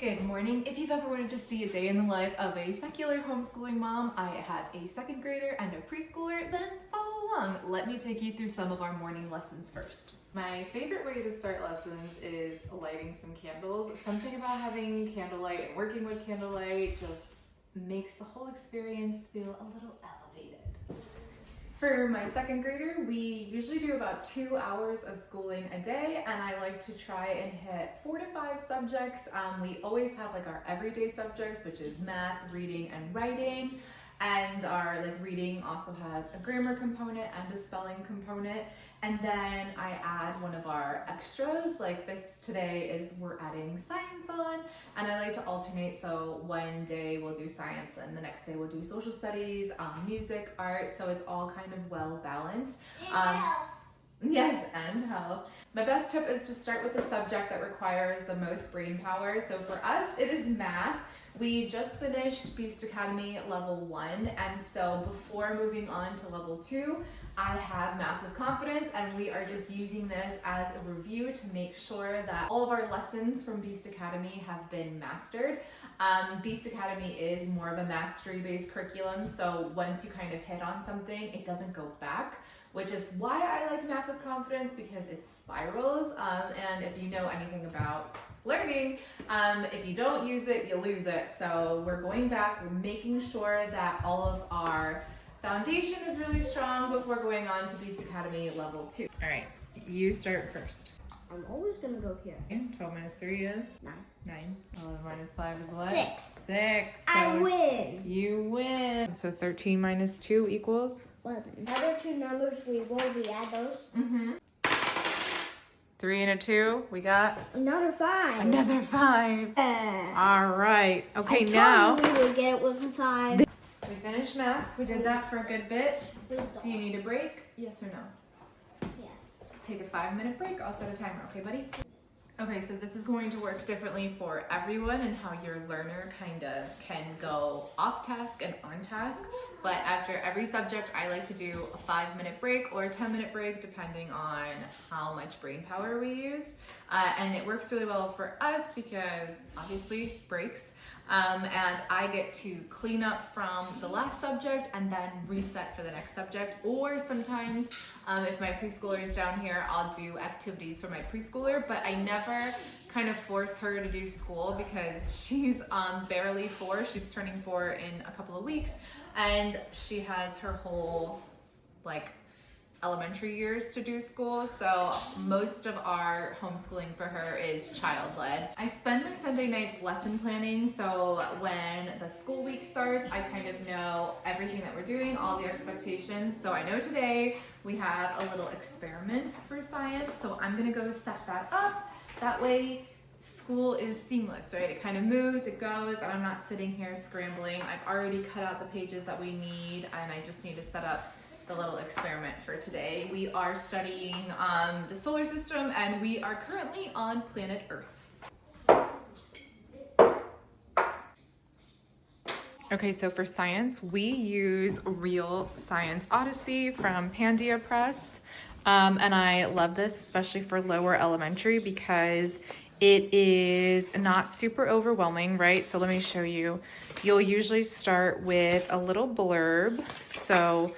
Good morning. If you've ever wanted to see a day in the life of a secular homeschooling mom, I have a second grader and a preschooler, then follow along. Let me take you through some of our morning lessons first. My favorite way to start lessons is lighting some candles. Something about having candlelight and working with candlelight just makes the whole experience feel a little elevated. For my second grader, we usually do about 2 hours of schooling a day, and I like to try and hit 4 to 5 subjects. We always have like our everyday subjects, which is math, reading, and writing. And our reading also has a grammar component and a spelling component. And then I add one of our extras, like this today is we're adding science on, and I like to alternate. So one day we'll do science and the next day we'll do social studies, music, art. So it's all kind of well balanced. Yes, and health. My best tip is to start with a subject that requires the most brain power. So for us, it is math. We just finished Beast Academy level 1, and so before moving on to level 2, I have Math with Confidence, and we are just using this as a review to make sure that all of our lessons from Beast Academy have been mastered. Beast Academy is more of a mastery-based curriculum, so once you kind of hit on something, it doesn't go back, which is why I like Math with Confidence, because it spirals, and if you know anything about learning, if you don't use it, you lose it. So we're going back, we're making sure that all of our foundation is really strong before going on to Beast Academy level 2. All right, you start first. I'm always gonna go here. Okay, 12 minus 3 is? 9. 9. 11 minus 5 is what? 6. 6. So I win. You win. So 13 minus 2 equals? 11. Other two numbers we add those. 3 and a 2, we got? Another 5. Another 5. All right. Okay, I now. told you we would get it with a 5. We finished math. We did that for a good bit. Do you need a break? Yes or no? Yes. Take a 5-minute break. I'll set a timer. Okay, buddy? Okay, so this is going to work differently for everyone and how your learner kind of can go off task and on task. But after every subject, I like to do a 5-minute break or a 10-minute break, depending on how much brain power we use. And it works really well for us because obviously breaks. And I get to clean up from the last subject and then reset for the next subject. Or sometimes if my preschooler is down here, I'll do activities for my preschooler, but I never kind of force her to do school because she's barely 4. She's turning 4 in a couple of weeks, and she has her whole elementary years to do school, so most of our homeschooling for her is child-led. I spend my Sunday nights lesson planning, so when the school week starts, I kind of know everything that we're doing, all the expectations. So I know today we have a little experiment for science, so I'm gonna go set that up. That way school is seamless, right? It kind of moves, it goes, and I'm not sitting here scrambling. I've already cut out the pages that we need, and I just need to set up the little experiment for today. We are studying the solar system, and we are currently on planet Earth. Okay, so for science, we use Real Science Odyssey from Pandia Press. And I love this, especially for lower elementary, because it is not super overwhelming, right? So let me show you. You'll usually start with a little blurb. So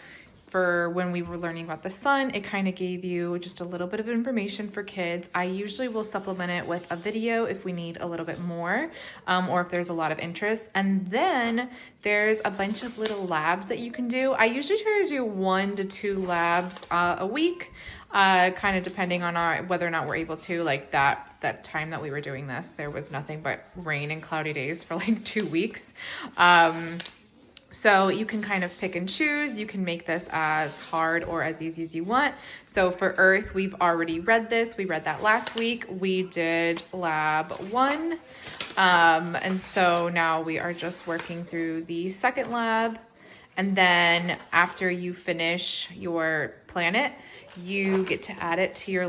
for when we were learning about the sun, it kind of gave you just a little bit of information for kids. I usually will supplement it with a video if we need a little bit more, or if there's a lot of interest. And then there's a bunch of little labs that you can do. I usually try to do 1 to 2 labs a week, kind of depending on whether or not we're able to. Like that time that we were doing this, there was nothing but rain and cloudy days for 2 weeks. So you can kind of pick and choose. You can make this as hard or as easy as you want. So for Earth, we've already read this. We read that last week. We did lab 1. And so now we are just working through the second lab. And then after you finish your planet, you get to add it to your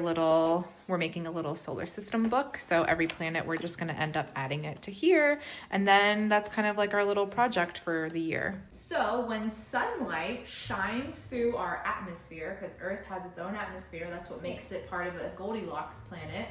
we're making a little solar system book. So every planet, we're just gonna end up adding it to here. And then that's kind of like our little project for the year. So when sunlight shines through our atmosphere, because Earth has its own atmosphere, that's what makes it part of a Goldilocks planet,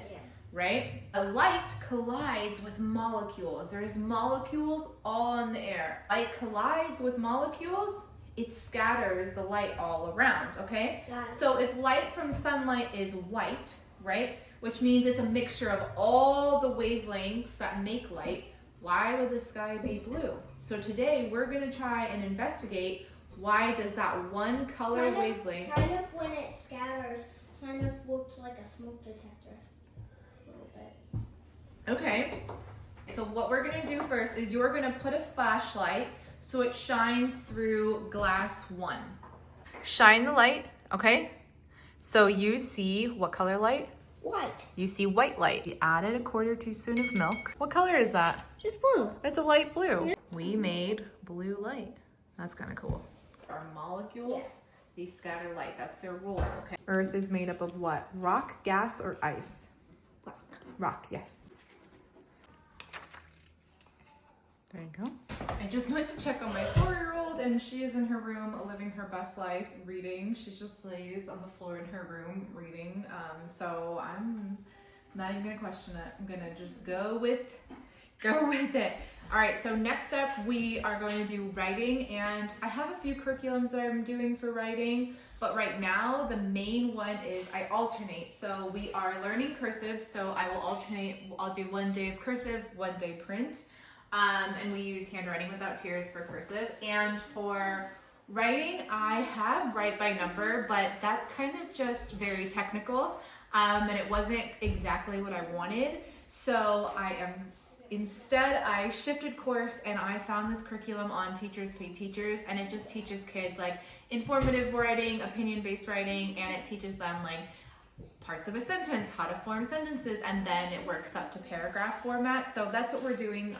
right? A light collides with molecules. There's molecules all in the air. Light collides with molecules, it scatters the light all around, okay? So if light from sunlight is white, right, which means it's a mixture of all the wavelengths that make light, why would the sky be blue? So today we're going to try and investigate why does that one color wavelength... Kind of when it scatters, kind of looks like a smoke detector. A little bit. Okay, so what we're going to do first is you're going to put a flashlight so it shines through glass 1. Shine the light, okay? So you see what color light? White. You see white light. We added a 1/4 teaspoon of milk. What color is that? It's blue. It's a light blue. We made blue light. That's kind of cool. Our molecules, Yes. they scatter light. That's their rule, okay? Earth is made up of what? Rock, gas, or ice? Rock. Rock, yes. There you go. I just went to check on my 4-year-old and she is in her room living her best life reading. She just lays on the floor in her room reading. So I'm not even gonna question it. I'm gonna just go with it. All right, so next up we are going to do writing, and I have a few curriculums that I'm doing for writing, but right now the main one is I alternate. So we are learning cursive, so I will alternate. I'll do 1 day of cursive, 1 day print. And we use handwriting without tears for cursive. And for writing, I have write by number, but that's kind of just very technical. And it wasn't exactly what I wanted. So instead I shifted course and I found this curriculum on Teachers Pay Teachers, and it just teaches kids like informative writing, opinion-based writing, and it teaches them like parts of a sentence, how to form sentences, and then it works up to paragraph format. So that's what we're doing.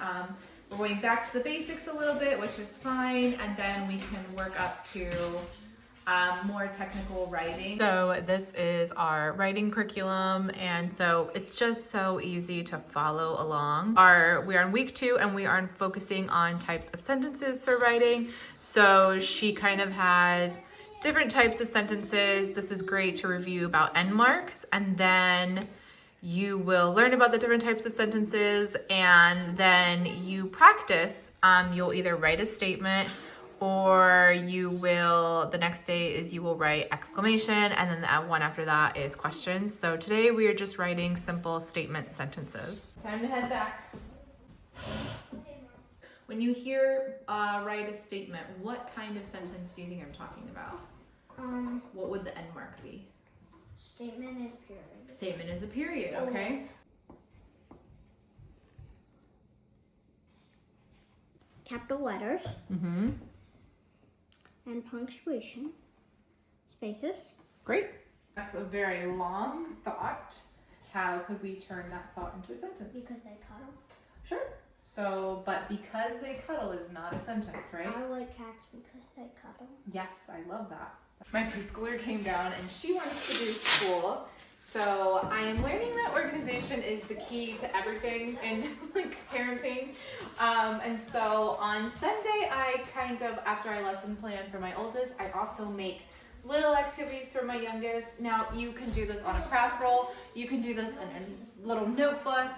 We're going back to the basics a little bit, which is fine, and then we can work up to more technical writing. So this is our writing curriculum, and so it's just so easy to follow along. We're on week 2, and we are focusing on types of sentences for writing. So she kind of has different types of sentences. This is great to review about end marks, and then you will learn about the different types of sentences, and then you practice. You'll either write a statement, or the next day is you will write exclamation, and then the one after that is questions. So today we are just writing simple statement sentences. Time to head back. When you hear write a statement, what kind of sentence do you think I'm talking about? What would the end mark be? Statement is period. Statement is a period, okay? Capital letters. Mm-hmm. And punctuation. Spaces. Great. That's a very long thought. How could we turn that thought into a sentence? Because they cuddle. Sure. So, but because they cuddle is not a sentence, right? I like cats because they cuddle. Yes, I love that. My preschooler came down and she wants to do school. So I am learning that organization is the key to everything in like parenting. And so on Sunday, I kind of, after I lesson plan for my oldest, I also make little activities for my youngest. Now you can do this on a craft roll. You can do this in a little notebook.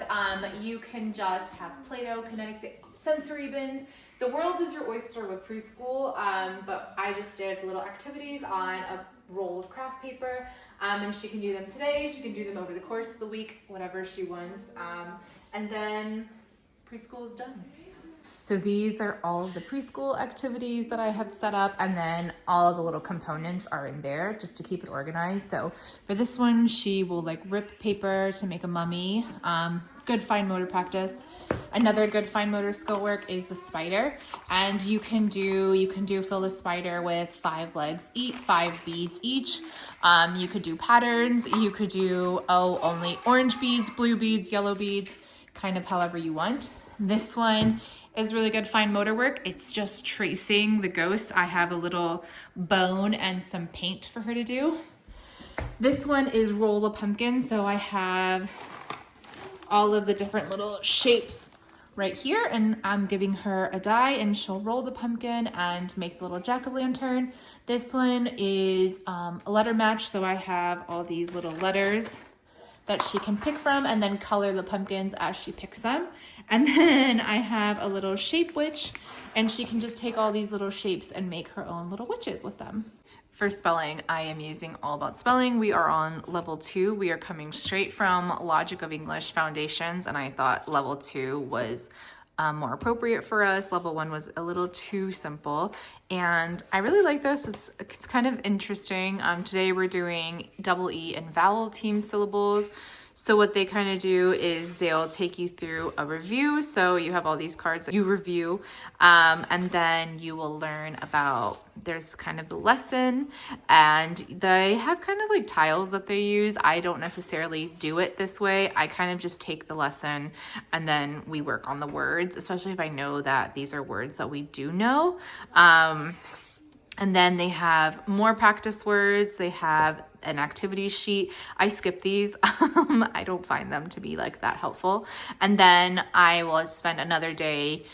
You can just have Play-Doh, kinetic sensory bins. The world is your oyster with preschool, but I just did little activities on a roll of craft paper, and she can do them today, she can do them over the course of the week, whatever she wants, and then preschool is done. So these are all of the preschool activities that I have set up, and then all of the little components are in there just to keep it organized. So for this one, she will like rip paper to make a mummy. Good fine motor practice. Another good fine motor skill work is the spider, and you can fill the spider with 5 legs each, 5 beads each. You could do patterns. You could do only orange beads, blue beads, yellow beads, kind of however you want. This one is really good fine motor work. It's just tracing the ghost. I have a little bone and some paint for her to do. This one is roll a pumpkin. So I have all of the different little shapes right here, and I'm giving her a die and she'll roll the pumpkin and make the little jack-o'-lantern. This one is a letter match. So I have all these little letters that she can pick from and then color the pumpkins as she picks them. And then I have a little shape witch, and she can just take all these little shapes and make her own little witches with them. For spelling, I am using All About Spelling. We are on level 2. We are coming straight from Logic of English Foundations, and I thought level 2 was more appropriate for us. Level 1 was a little too simple, and I really like this. It's kind of interesting. Today we're doing double E and vowel team syllables. So what they kind of do is they'll take you through a review. So you have all these cards that you review, and then you will learn about, there's kind of the lesson, and they have kind of like tiles that they use. I don't necessarily do it this way. I kind of just take the lesson and then we work on the words, especially if I know that these are words that we do know. And then they have more practice words. They have an activity sheet. I skip these. I don't find them to be like that helpful. And then I will spend another day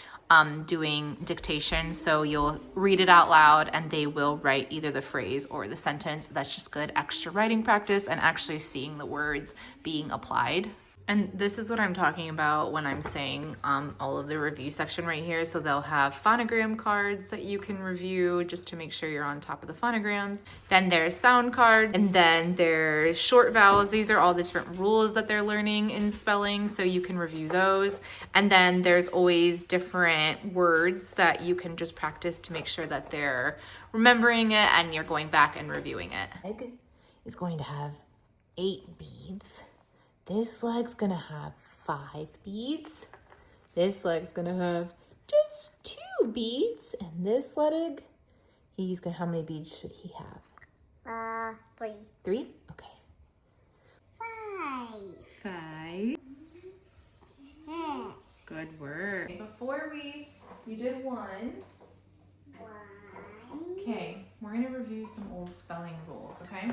doing dictation. So you'll read it out loud and they will write either the phrase or the sentence. That's just good extra writing practice and actually seeing the words being applied. And this is what I'm talking about when I'm saying all of the review section right here. So they'll have phonogram cards that you can review just to make sure you're on top of the phonograms. Then there's sound cards, and then there's short vowels. These are all the different rules that they're learning in spelling, so you can review those. And then there's always different words that you can just practice to make sure that they're remembering it and you're going back and reviewing it. Egg is going to have 8 beads. This leg's gonna have 5 beads. This leg's gonna have just 2 beads. And this leg, he's gonna, how many beads should he have? 3. 3? Okay. 5. 5. 6. Good work. Before you did 1. 1. Okay, we're gonna review some old spelling rules, okay?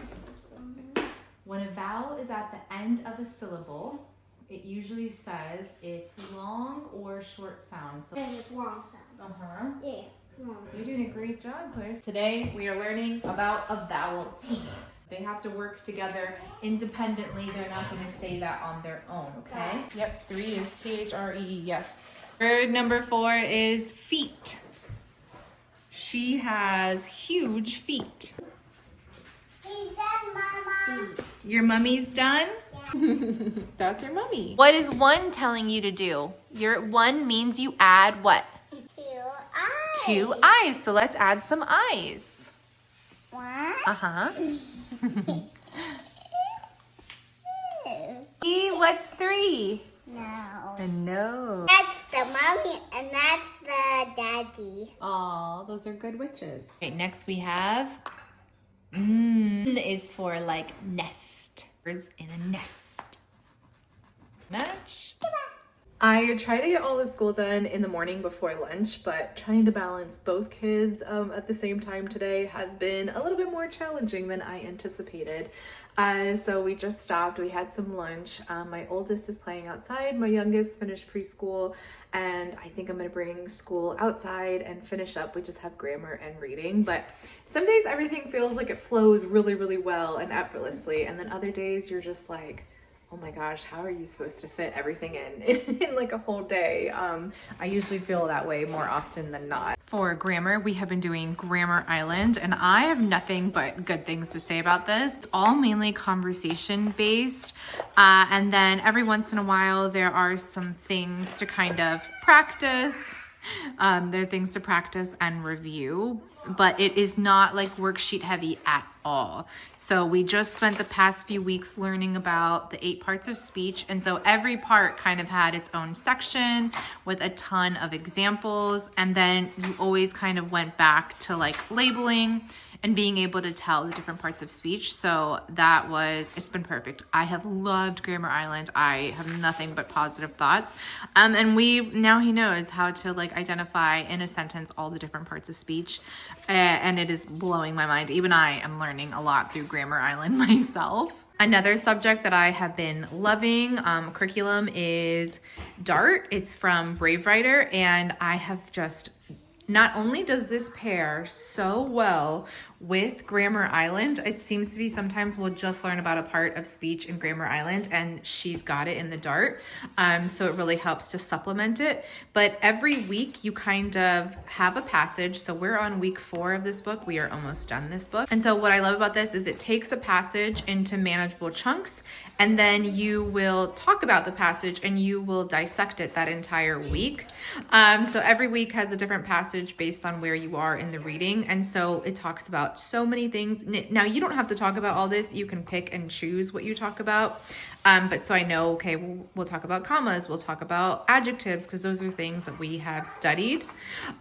When a vowel is at the end of a syllable, it usually says it's long or short sound. So And it's long sound. Yeah, long. You're doing a great job, Claire. Today we are learning about a vowel team. They have to work together independently. They're not going to say that on their own, okay? Yep, 3 is T-H-R-E-E, yes. Word number 4 is feet. She has huge feet. He's done, Mama. Your mummy's done? Yeah. That's your mummy. What is 1 telling you to do? Your 1 means you add what? 2 eyes. 2 eyes. So let's add some eyes. 1. Uh-huh. What's 3? No. A nose. That's the mommy and that's the daddy. Aw, those are good witches. Okay, next we have is for like nest. Birds in a nest. Match. I try to get all the school done in the morning before lunch, but trying to balance both kids at the same time today has been a little bit more challenging than I anticipated. So we just stopped, we had some lunch. My oldest is playing outside, my youngest finished preschool, and I think I'm gonna bring school outside and finish up. We just have grammar and reading, but some days everything feels like it flows really, really well and effortlessly, and then other days you're just like, oh my gosh, how are you supposed to fit everything in like a whole day? I usually feel that way more often than not. For grammar, we have been doing Grammar Island, and I have nothing but good things to say about this. It's all mainly conversation based, and then every once in a while there are some things to kind of practice. There are things to practice and review, but it is not like worksheet heavy at all. So we just spent the past few weeks learning about the 8 parts of speech, and so every part kind of had its own section with a ton of examples, and then you always kind of went back to like labeling and being able to tell the different parts of speech. So it's been perfect. I have loved Grammar Island. I have nothing but positive thoughts. And now he knows how to like identify in a sentence all the different parts of speech. And it is blowing my mind. Even I am learning a lot through Grammar Island myself. Another subject that I have been loving, curriculum, is DART. It's from Brave Writer, and I have just, not only does this pair so well with Grammar Island. It seems to be sometimes we'll just learn about a part of speech in Grammar Island, and she's got it in the Dart. So it really helps to supplement it. But every week you kind of have a passage. So we're on week 4 of this book. We are almost done this book. And so what I love about this is it takes a passage into manageable chunks, and then you will talk about the passage and you will dissect it that entire week. So every week has a different passage based on where you are in the reading. And so it talks about so many things. Now, you don't have to talk about all this. You can pick and choose what you talk about. But so I know, okay, we'll talk about commas. We'll talk about adjectives because those are things that we have studied.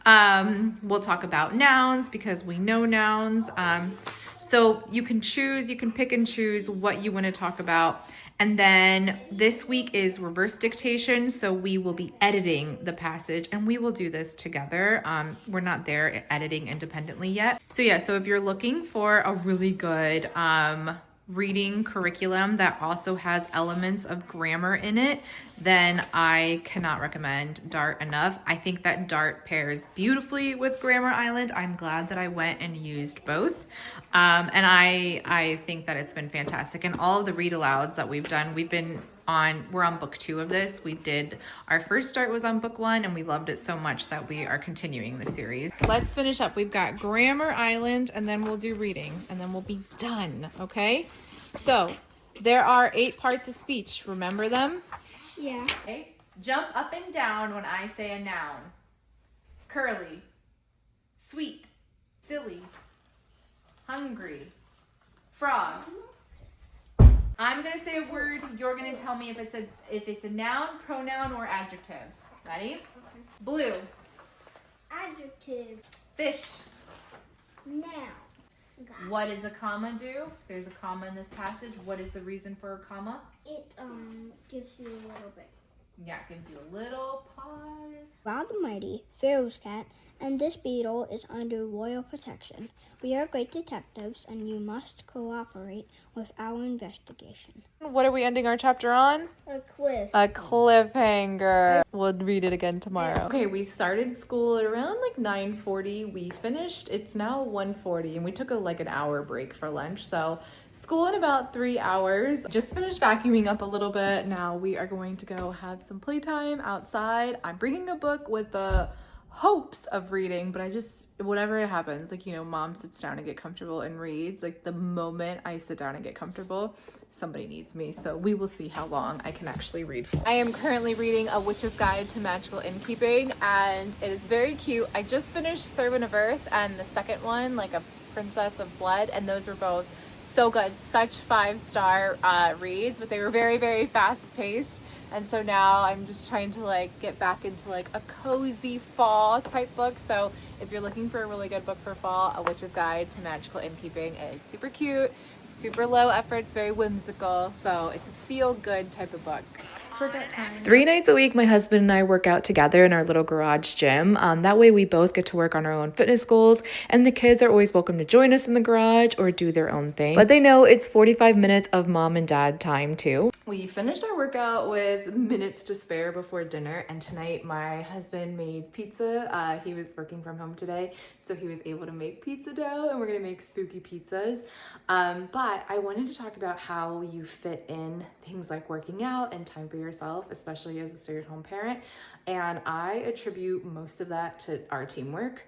We'll talk about nouns because we know nouns. So you can choose, you can pick and choose what you want to talk about. And then this week is reverse dictation. So we will be editing the passage and we will do this together. We're not there editing independently yet. So yeah, so if you're looking for a really good reading curriculum that also has elements of grammar in it, then I cannot recommend Dart enough. I think that Dart pairs beautifully with Grammar Island. I'm glad that I went and used both. And I think that it's been fantastic. And all of the read alouds that we've done, we're on book 2 of this. Our first start was on book 1 and we loved it so much that we are continuing the series. Let's finish up. We've got Grammar Island and then we'll do reading and then we'll be done. Okay. So there are 8 parts of speech. Remember them? Yeah. Okay. Jump up and down when I say a noun. Curly, sweet, silly, hungry, frog. I'm gonna say a word. You're gonna tell me if it's a noun, pronoun, or adjective. Ready? Okay. Blue. Adjective. Fish. Noun. Got What does a comma do? There's a comma in this passage. What is the reason for a comma? it. Gives you a little bit. Yeah, it gives you a little pause. Round the mighty Pharaoh's cat, and this beetle is under royal protection. We are great detectives, and you must cooperate with our investigation. What are we ending our chapter on? A cliff. A cliffhanger. We'll read it again tomorrow. Okay, we started school at around like 9:40. We finished, it's now 1:40, and we took an hour break for lunch. So school in about 3 hours. Just finished vacuuming up a little bit. Now we are going to go have some playtime outside. I'm bringing a book with the hopes of reading, but whatever happens, mom sits down and get comfortable and reads. The moment I sit down and get comfortable, somebody needs me. So we will see how long I can actually read for. I am currently reading A Witch's Guide to Magical Innkeeping, and it is very cute. I just finished Servant of Earth and the second one, A Princess of Blood, and those were both so good. Such 5-star reads, but they were very, very fast paced. And so now I'm just trying to get back into a cozy fall type book. So if you're looking for a really good book for fall, A Witch's Guide to Magical Innkeeping is super cute, super low effort, it's very whimsical. So it's a feel good type of book. Workout time. 3 nights a week, my husband and I work out together in our little garage gym. That way we both get to work on our own fitness goals, and the kids are always welcome to join us in the garage or do their own thing. But they know it's 45 minutes of mom and dad time too. We finished our workout with minutes to spare before dinner, and tonight my husband made pizza. He was working from home today, so he was able to make pizza dough, and we're gonna make spooky pizzas. But I wanted to talk about how you fit in things like working out and time for yourself, especially as a stay-at-home parent. And I attribute most of that to our teamwork.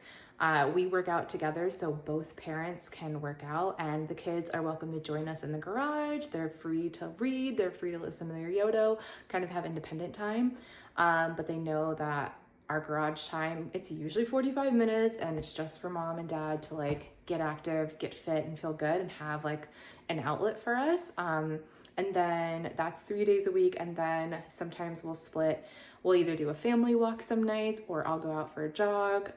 We work out together, so both parents can work out, and the kids are welcome to join us in the garage. They're free to read, they're free to listen to their Yodo, kind of have independent time. But they know that our garage time, it's usually 45 minutes, and it's just for mom and dad to get active, get fit, and feel good, and have an outlet for us. And then that's 3 days a week, and then sometimes we'll split. We'll either do a family walk some nights, or I'll go out for a jog,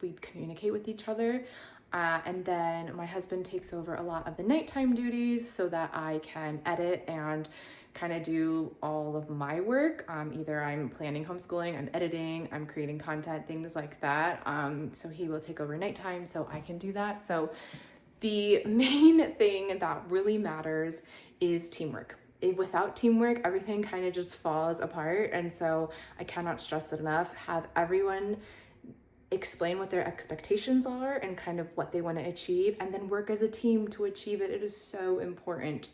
we communicate with each other. And then my husband takes over a lot of the nighttime duties so that I can edit and kind of do all of my work. Either I'm planning homeschooling, I'm editing, I'm creating content, things like that. So he will take over nighttime so I can do that. So the main thing that really matters is teamwork. Without teamwork, everything kind of just falls apart. And so I cannot stress it enough. Have everyone explain what their expectations are and kind of what they want to achieve, and then work as a team to achieve it. It is so important.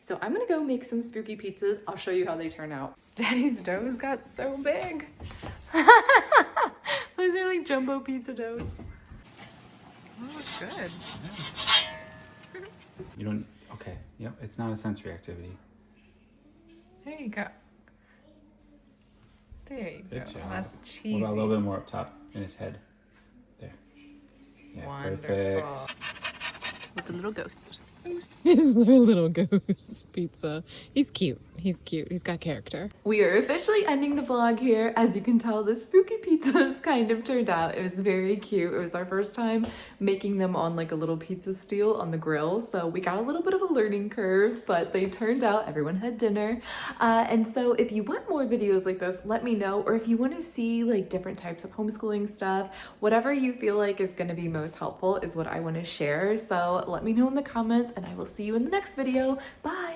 So I'm gonna go make some spooky pizzas. I'll show you how they turn out. Daddy's doughs got so big. Those are like jumbo pizza doughs. That looks good. You don't, okay, yep, it's not a sensory activity. There you go. There you Good go. job. That's What cheesy. about a little bit more up top in his head? There. Yeah, Wonderful. perfect. With the little ghost. His little ghost pizza. He's cute. He's cute. He's got character. We are officially ending the vlog here. As you can tell, the spooky pizzas kind of turned out. It was very cute. It was our first time making them on like a little pizza steel on the grill. So we got a little bit of a learning curve, but they turned out. Everyone had dinner. And so if you want more videos like this, let me know. Or if you want to see like different types of homeschooling stuff, whatever you feel like is going to be most helpful is what I want to share. So let me know in the comments, and I will see you in the next video. Bye.